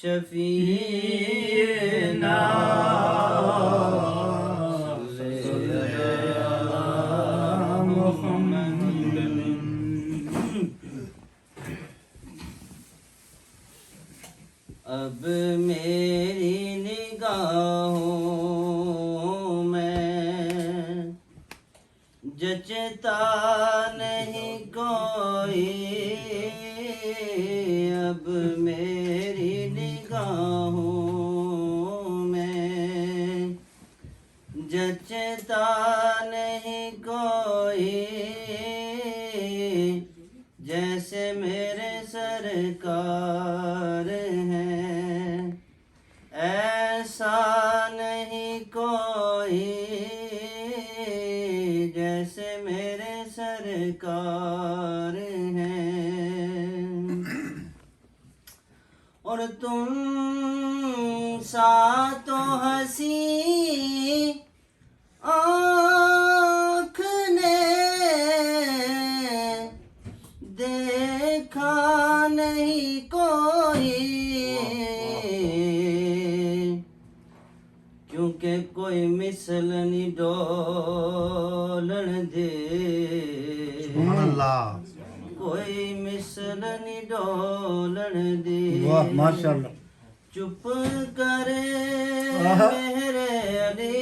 शफीना अब मेरी निगाहों में जचता नहीं कोई, अब मेरी निगाहों में जचता नहीं कोई, जैसे मेरे सरकार हैं ऐसा नहीं कोई, जैसे मेरे सरकार हैं। और तुम सा तो हंसी आँख ने देखा नहीं कोई, क्योंकि कोई मिसल नहीं डोलन दे, कोई मिसल नहीं डोलन दे। वाह माशाल्लाह। चुप करे मेरे अली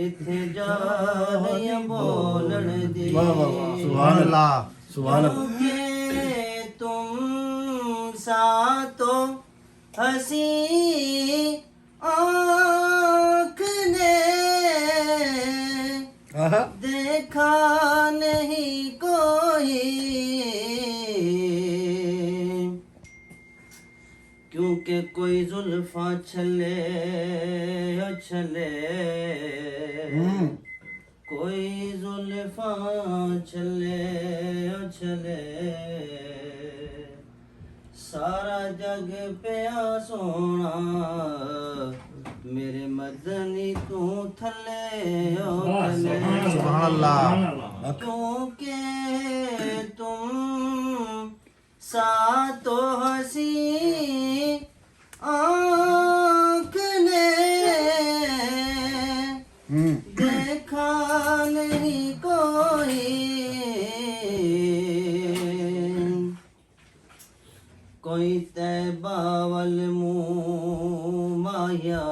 इथे जानिया बोलन दे। सुभान अल्लाह सुभान अल्लाह। क्योंकि तुम सा तो हंसी आँख ने देखा नहीं कोई, क्योंकि कोई जुल्फा छले छले, कोई जुल्फा छले छले, सारा जग पिया सोना मेरे मदनी तू थले ओ थले। सुभान अल्लाह। क्योंकि तुम सा तो हंसी आँख ने देखा नहीं कोई, कोई तैबावल मुँह माया,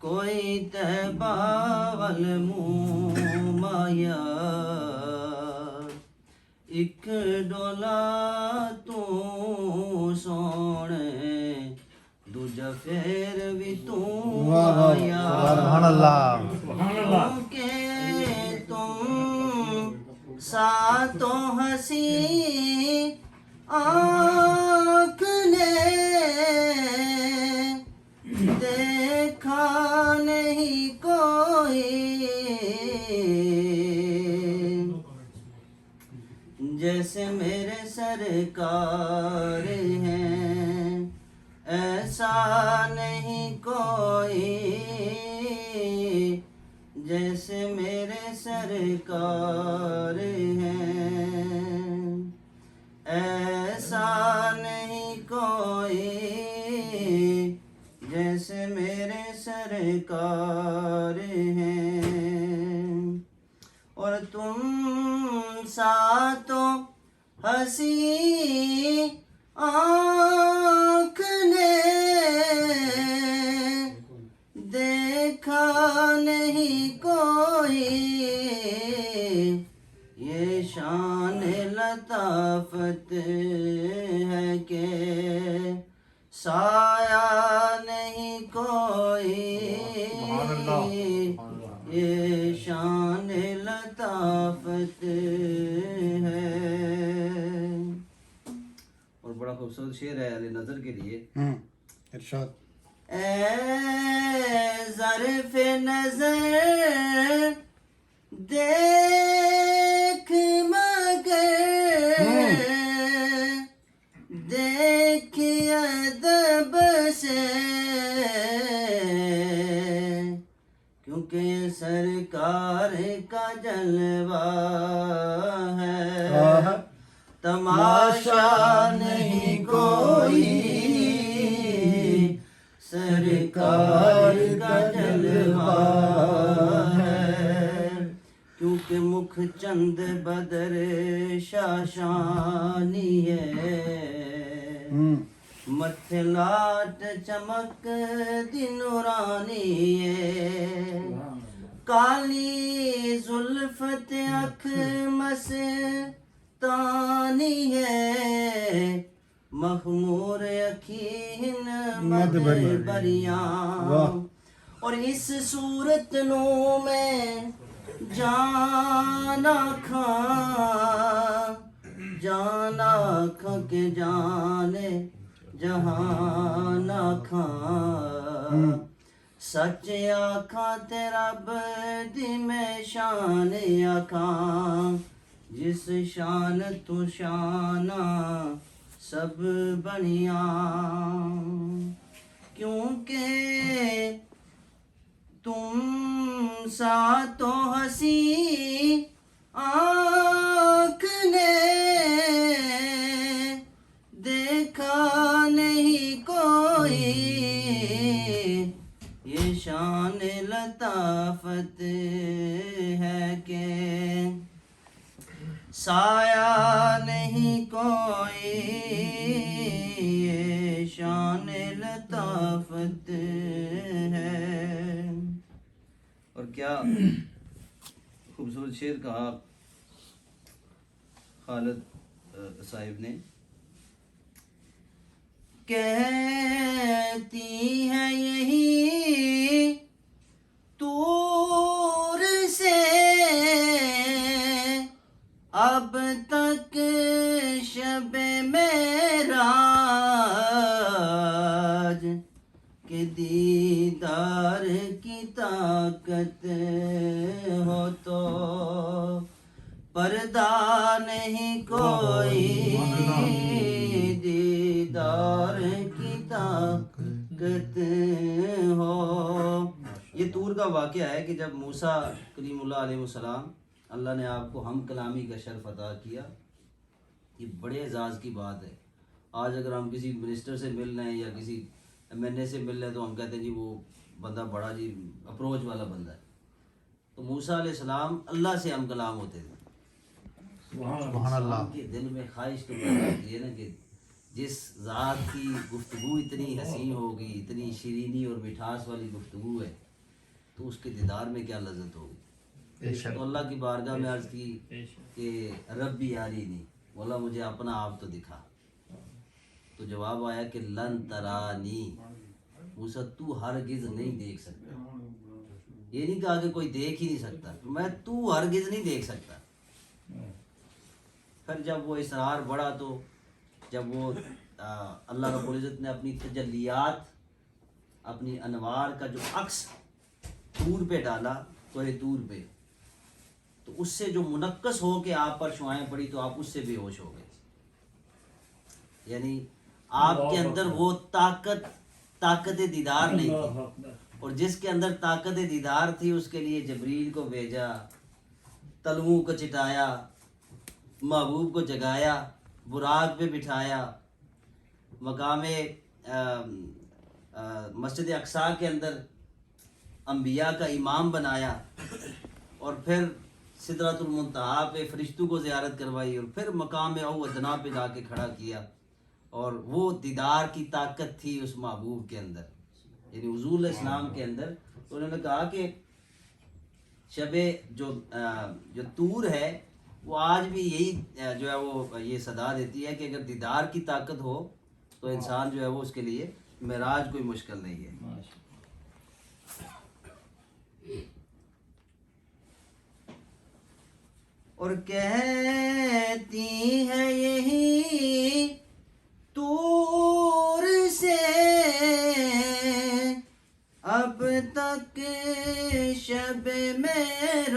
कोई तैबावल मुँह माया, एक डोला तू सोने दूजा फेर भी तू आया। सुभान अल्लाह। क्योंकि तुम सा तो हंसी आँख ने देखा नहीं कोई, जैसे मेरे सरकार हैं ऐसा नहीं कोई, जैसे मेरे सरकार हैं ऐसा नहीं कोई, जैसे मेरे सरकार हैं। और तुम सा तो हंसी आँख ने देखा नहीं कोई, ये शान लताफत है के साया नहीं कोई, ये शान लताफत है। और बड़ा खूबसूरत शेर है अली नजर के लिए। इरशाद। ए ज़र्फ़े नज़र देख मगर देख अदब से, क्योंकि ये सरकार का जलवा है। तमाशा नहीं कोई, सरकार का जलवा है। क्योंकि मुख चंद बदर शाशानी है, मथलाट चमक दिनुरानी है। काली जुल्फत अख मस्तानी है, मखमूर अखीन मद बरिया। और इस सूरत नो में जाना खा के जाने जहाना खा। सच आखा तेरा बदी में शान आखा, जिस शान तू शाना सब बनिया। क्योंकि तुम सा तो हंसी आँख ने देखा नहीं कोई, ये शान लताफत है के साया नहीं कोई, ये शान लताफत है। और क्या खूबसूरत शेर कहा खालिद साहिब ने। कहती है यही तूर से अब तक शबे मेराज, के दीदार की ताकत हो तो पर्दा नहीं कोई, दीदार की ताकत हो। ये तूर का वाक़या है कि जब मूसा कलीमुल्लाह अलैहिस्सलाम, अल्लाह ने आपको हम कलामी का शर्फ अता किया। ये बड़े एजाज़ की बात है। आज अगर हम किसी मिनिस्टर से मिल रहे हैं या किसी MNA से मिल रहे हैं तो हम कहते हैं जी वो बंदा बड़ा जी अप्रोच वाला बंदा है। तो मूसा अलैहिस्सलाम अल्लाह से हम कलाम होते थे। सुभान अल्लाह। के दिल में ख्वाहिश तो ये ना कि जिस ज़ात की गुफ्तगू इतनी हसीन होगी, इतनी शीरीनी और मिठास वाली गुफ्तगू है, तो उसके दीदार में क्या लज्जत होगी। तो अल्लाह की बारगाह में अर्ज़ की कि रब्बी यारी नहीं, बोला मुझे अपना आप तो दिखा। तो जवाब आया कि लन तरानी, मूसा तू हरगिज़ नहीं देख सकता। ये नहीं कहा कि कोई देख ही नहीं सकता, मैं तू हरगिज़ नहीं देख सकता। फिर जब वो इसरार बढ़ा तो जब वो अल्लाह रब्बुल इज़्ज़त ने अपनी तजल्लियात, अपनी अनवार का जो अक्स तूर पे डाला, कोई तूर पे, तो उससे जो मुनक्कस हो के आप पर शुआएं पड़ी तो आप उससे बेहोश हो गए। यानी आपके अंदर वो ताकत दीदार नहीं थी, और जिसके अंदर ताकत दीदार थी उसके लिए जबरील को भेजा, तलवों को चिटाया, महबूब को जगाया, बुराक पे बिठाया, मकामे मस्जिद अक्सा के अंदर अंबिया का इमाम बनाया, और फिर सिदरतुल मुंतहा पे फरिश्तों को ज़ियारत करवाई, और फिर मकाम अदना पे जाके खड़ा किया। और वो दीदार की ताकत थी उस महबूब के अंदर, यानी हुज़ूर इस्लाम के अंदर। तो उन्होंने कहा कि शबे जो तूर है वो आज भी यही जो है वो ये सदा देती है कि अगर दीदार की ताकत हो तो इंसान जो है वो उसके लिए मेराज कोई मुश्किल नहीं है। और कहती है यही तूर से अब तक शब मेराज,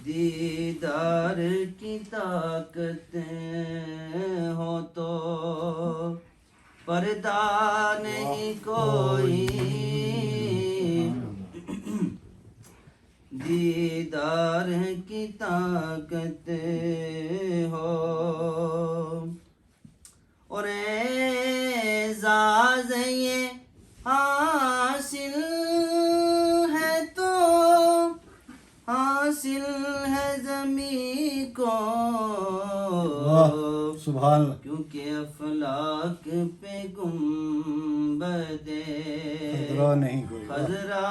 दीदार की ताकत हो तो पर्दा नहीं कोई, दीदार की ताकत हो और एजाज ये हासिल है तो हासिल है ज़मीं को सुभान अल्लाह। क्योंकि अफलाक पे गुंबदे खतरा नहीं कोई। खजरा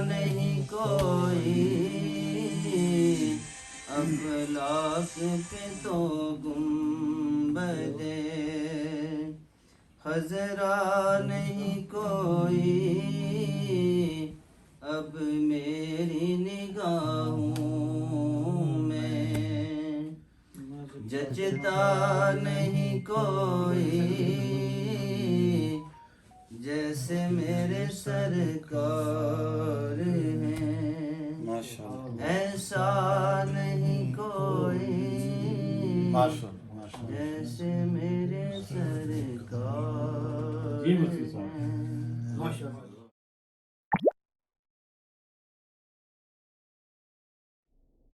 नहीं कोई अफलाक पे तो गुंबदे खजरा नहीं कोई अब मेरी निगाहों में जचता नहीं कोई जैसे मेरे सरकार हैं माशाअल्लाह ऐसा नहीं कोई माशाअल्लाह माशाअल्लाह। जैसे मेरे सरकार हैं। माशाअल्लाह।